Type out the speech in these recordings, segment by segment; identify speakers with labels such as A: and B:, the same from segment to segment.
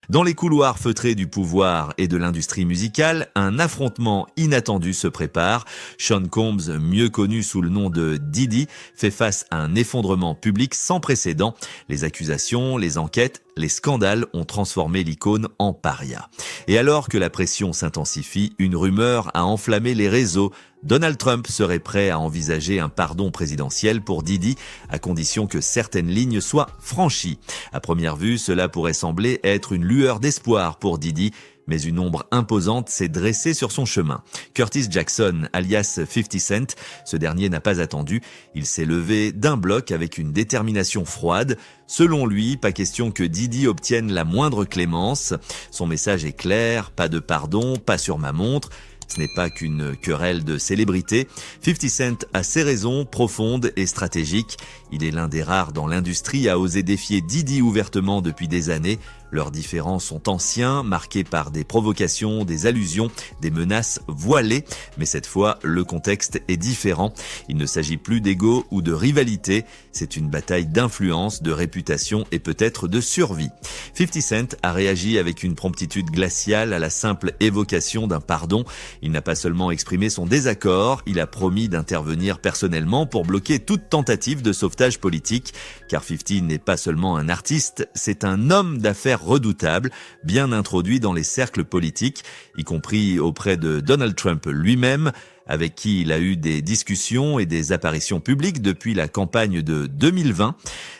A: Dans les couloirs feutrés du pouvoir et de l'industrie musicale, un affrontement inattendu se prépare. Sean Combs, mieux connu sous le nom de Diddy, fait face à un effondrement public sans précédent. Les accusations, les enquêtes, les scandales ont transformé l'icône en paria. Et alors que la pression s'intensifie, une rumeur a enflammé les réseaux. Donald Trump serait prêt à envisager un pardon présidentiel pour Diddy, à condition que certaines lignes soient franchies. À première vue, cela pourrait sembler être une lueur d'espoir pour Diddy, mais une ombre imposante s'est dressée sur son chemin. Curtis Jackson, alias 50 Cent, ce dernier n'a pas attendu. Il s'est levé d'un bloc avec une détermination froide. Selon lui, pas question que Diddy obtienne la moindre clémence. Son message est clair, pas de pardon, pas sur ma montre. Ce n'est pas qu'une querelle de célébrité. 50 Cent a ses raisons profondes et stratégiques. Il est l'un des rares dans l'industrie à oser défier Diddy ouvertement depuis des années. Leurs différends sont anciens, marqués par des provocations, des allusions, des menaces voilées. Mais cette fois, le contexte est différent. Il ne s'agit plus d'ego ou de rivalité. C'est une bataille d'influence, de réputation et peut-être de survie. 50 Cent a réagi avec une promptitude glaciale à la simple évocation d'un pardon. Il n'a pas seulement exprimé son désaccord, il a promis d'intervenir personnellement pour bloquer toute tentative de sauvetage politique. Car 50 n'est pas seulement un artiste, c'est un homme d'affaires redoutable, bien introduit dans les cercles politiques, y compris auprès de Donald Trump lui-même, avec qui il a eu des discussions et des apparitions publiques depuis la campagne de 2020.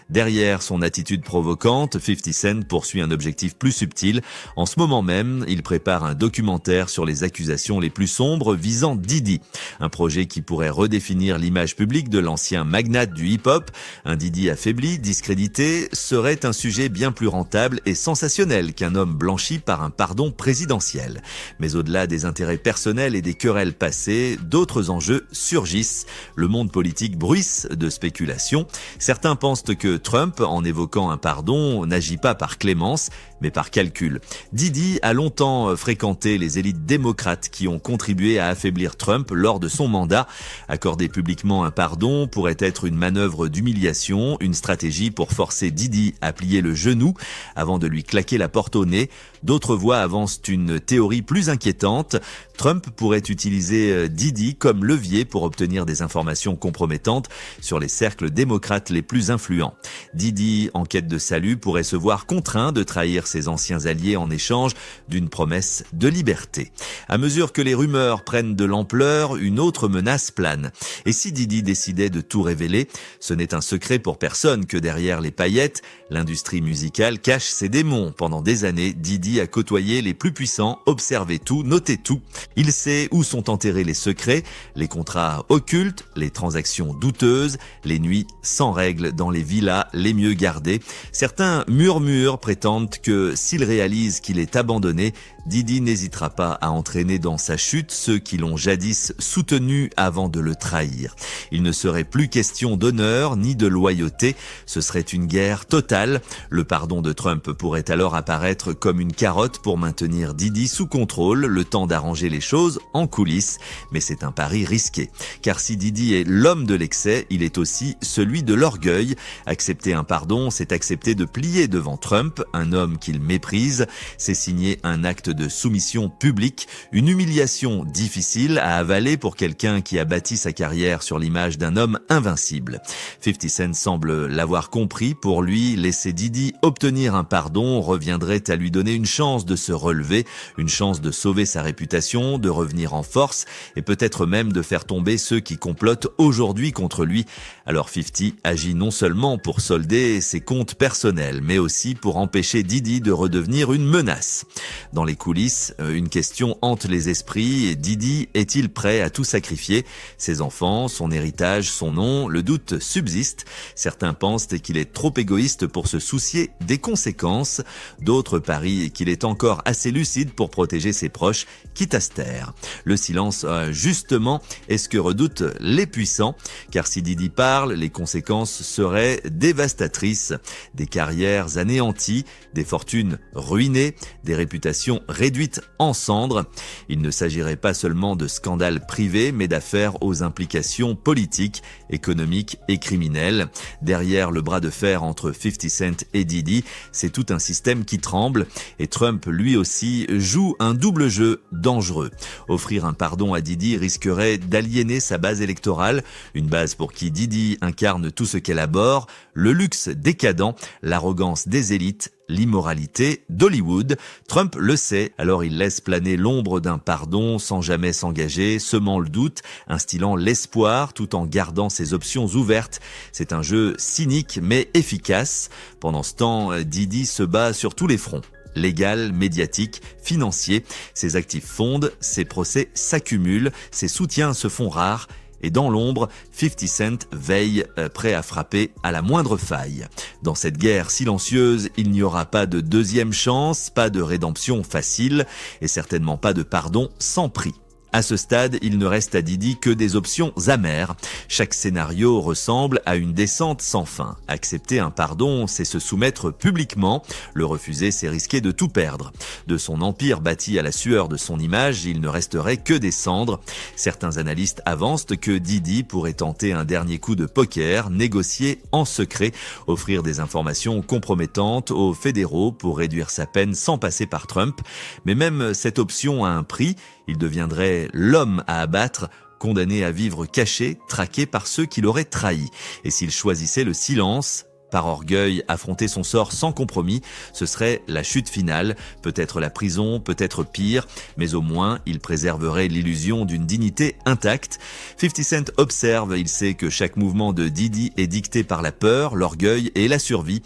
A: Derrière son attitude provocante, 50 Cent poursuit un objectif plus subtil. En ce moment même, il prépare un documentaire sur les accusations les plus sombres visant Diddy. Un projet qui pourrait redéfinir l'image publique de l'ancien magnate du hip-hop. Un Diddy affaibli, discrédité, serait un sujet bien plus rentable et sensationnel qu'un homme blanchi par un pardon présidentiel. Mais au-delà des intérêts personnels et des querelles passées, d'autres enjeux surgissent. Le monde politique bruisse de spéculations. Certains pensent que Trump, en évoquant un pardon, n'agit pas par clémence, mais par calcul. Diddy a longtemps fréquenté les élites démocrates qui ont contribué à affaiblir Trump lors de son mandat. Accorder publiquement un pardon pourrait être une manœuvre d'humiliation, une stratégie pour forcer Diddy à plier le genou avant de lui claquer la porte au nez. D'autres voix avancent une théorie plus inquiétante. Trump pourrait utiliser Diddy comme levier pour obtenir des informations compromettantes sur les cercles démocrates les plus influents. Diddy, en quête de salut, pourrait se voir contraint de trahir ses anciens alliés en échange d'une promesse de liberté. À mesure que les rumeurs prennent de l'ampleur, une autre menace plane. Et si Diddy décidait de tout révéler, ce n'est un secret pour personne que derrière les paillettes, l'industrie musicale cache ses démons. Pendant des années, Diddy a côtoyé les plus puissants, observé tout, noté tout. Il sait où sont enterrés les secrets, les contrats occultes, les transactions douteuses, les nuits sans règles dans les villas les mieux gardées. Certains murmurent, prétendent que s'il réalise qu'il est abandonné, Diddy n'hésitera pas à entraîner dans sa chute ceux qui l'ont jadis soutenu avant de le trahir. Il ne serait plus question d'honneur ni de loyauté, ce serait une guerre totale. Le pardon de Trump pourrait alors apparaître comme une carotte pour maintenir Diddy sous contrôle, le temps d'arranger les choses en coulisses. Mais c'est un pari risqué, car si Diddy est l'homme de l'excès, il est aussi celui de l'orgueil. Accepter un pardon, c'est accepter de plier devant Trump, un homme qu'il méprise. C'est signer un acte de soumission publique, une humiliation difficile à avaler pour quelqu'un qui a bâti sa carrière sur l'image d'un homme invincible. 50 Cent semble l'avoir compris. Pour lui, laisser Diddy obtenir un pardon reviendrait à lui donner une chance de se relever, une chance de sauver sa réputation, de revenir en force et peut-être même de faire tomber ceux qui complotent aujourd'hui contre lui. Alors 50 agit non seulement pour solder ses comptes personnels, mais aussi pour empêcher Diddy de redevenir une menace. Dans les coulisses, une question hante les esprits. Diddy est-il prêt à tout sacrifier? Ses enfants, son héritage, son nom, le doute subsiste. Certains pensent qu'il est trop égoïste pour se soucier des conséquences. D'autres parient qu'il est encore assez lucide pour protéger ses proches, quitte à se taire. Le silence, justement, est ce que redoutent les puissants, car si Diddy parle, les conséquences seraient dévastatrices. Des carrières anéanties, des fortunes ruinées, des réputations réputation réduite en cendres. Il ne s'agirait pas seulement de scandales privés, mais d'affaires aux implications politiques, économiques et criminelles. Derrière le bras de fer entre 50 Cent et Diddy, c'est tout un système qui tremble et Trump lui aussi joue un double jeu dangereux. Offrir un pardon à Diddy risquerait d'aliéner sa base électorale, une base pour qui Diddy incarne tout ce qu'elle abhorre, le luxe décadent, l'arrogance des élites, l'immoralité d'Hollywood. Trump le sait, alors il laisse planer l'ombre d'un pardon sans jamais s'engager, semant le doute, instillant l'espoir tout en gardant ses options ouvertes. C'est un jeu cynique mais efficace. Pendant ce temps, Diddy se bat sur tous les fronts. Légal, médiatique, financier, ses actifs fondent, ses procès s'accumulent, ses soutiens se font rares. Et dans l'ombre, 50 Cent veille, prêt à frapper à la moindre faille. Dans cette guerre silencieuse, il n'y aura pas de deuxième chance, pas de rédemption facile, et certainement pas de pardon sans prix. À ce stade, il ne reste à Diddy que des options amères. Chaque scénario ressemble à une descente sans fin. Accepter un pardon, c'est se soumettre publiquement. Le refuser, c'est risquer de tout perdre. De son empire bâti à la sueur de son image, il ne resterait que des cendres. Certains analystes avancent que Diddy pourrait tenter un dernier coup de poker, négocier en secret, offrir des informations compromettantes aux fédéraux pour réduire sa peine sans passer par Trump. Mais même cette option a un prix. Il deviendrait l'homme à abattre, condamné à vivre caché, traqué par ceux qui l'auraient trahi. Et s'il choisissait le silence, par orgueil, affronter son sort sans compromis, ce serait la chute finale, peut-être la prison, peut-être pire, mais au moins il préserverait l'illusion d'une dignité intacte. 50 Cent observe, il sait que chaque mouvement de Diddy est dicté par la peur, l'orgueil et la survie.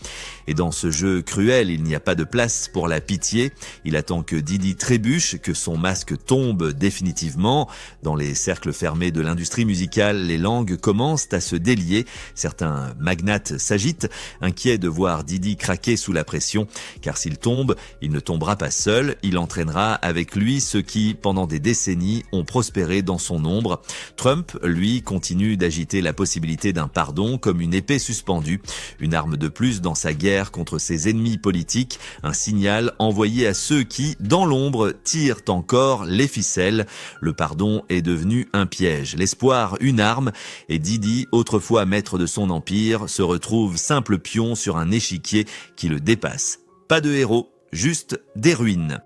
A: Et dans ce jeu cruel, il n'y a pas de place pour la pitié. Il attend que Diddy trébuche, que son masque tombe définitivement. Dans les cercles fermés de l'industrie musicale, les langues commencent à se délier. Certains magnates s'agitent, inquiet de voir Diddy craquer sous la pression, car s'il tombe, il ne tombera pas seul, il entraînera avec lui ceux qui, pendant des décennies, ont prospéré dans son ombre. Trump, lui, continue d'agiter la possibilité d'un pardon comme une épée suspendue, une arme de plus dans sa guerre contre ses ennemis politiques, un signal envoyé à ceux qui, dans l'ombre, tirent encore les ficelles. Le pardon est devenu un piège, l'espoir une arme, et Diddy, autrefois maître de son empire, se retrouve simple pion sur un échiquier qui le dépasse. Pas de héros, juste des ruines.